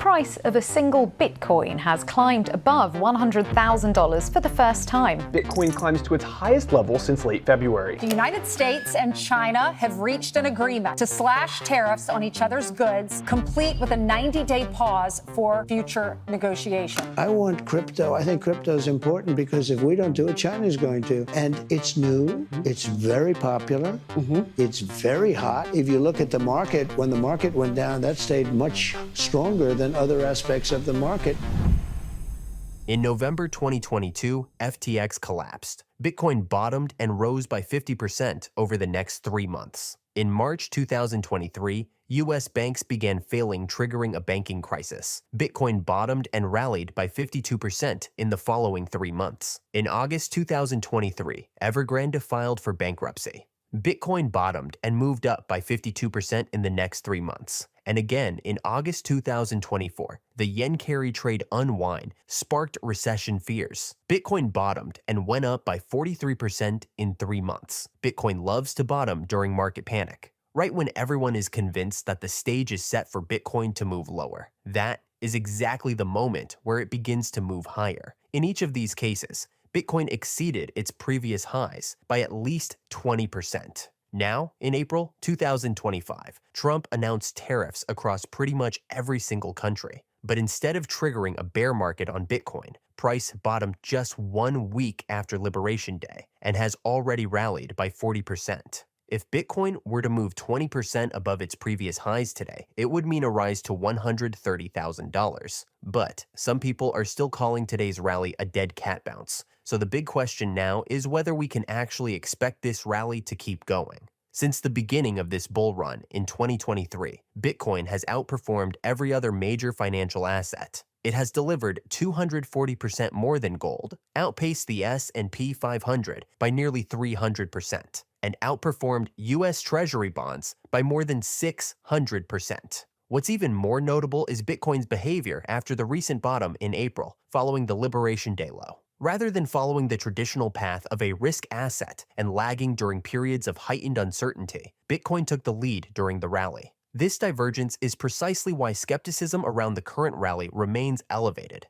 price of a single Bitcoin has climbed above $100,000 for the first time. Bitcoin climbs to its highest level since late February. The United States and China have reached an agreement to slash tariffs on each other's goods, complete with a 90-day pause for future negotiation. I want crypto. I think crypto is important because if we don't do it, China's going to. And it's new. It's very popular. It's very hot. If you look at the market, when the market went down, that stayed much stronger than other aspects of the market. In November 2022, FTX collapsed. Bitcoin bottomed and rose by 50% over the next 3 months. In March 2023, U.S. banks began failing, triggering a banking crisis. Bitcoin bottomed and rallied by 52% in the following 3 months. In August 2023, Evergrande filed for bankruptcy. Bitcoin bottomed and moved up by 52% in the next 3 months. And again, in August 2024, the yen carry trade unwind sparked recession fears. Bitcoin bottomed and went up by 43% in 3 months. Bitcoin loves to bottom during market panic, right when everyone is convinced that the stage is set for Bitcoin to move lower. That is exactly the moment where it begins to move higher. In each of these cases, Bitcoin exceeded its previous highs by at least 20%. Now, in April 2025, Trump announced tariffs across pretty much every single country. But instead of triggering a bear market on Bitcoin, price bottomed just 1 week after Liberation Day and has already rallied by 40%. If Bitcoin were to move 20% above its previous highs today, it would mean a rise to $130,000. But some people are still calling today's rally a dead cat bounce. So the big question now is whether we can actually expect this rally to keep going. Since the beginning of this bull run in 2023, Bitcoin has outperformed every other major financial asset. It has delivered 240% more than gold, outpaced the S&P 500 by nearly 300%, and outperformed U.S. Treasury bonds by more than 600%. What's even more notable is Bitcoin's behavior after the recent bottom in April, following the Liberation Day low. Rather than following the traditional path of a risk asset and lagging during periods of heightened uncertainty, Bitcoin took the lead during the rally. This divergence is precisely why skepticism around the current rally remains elevated.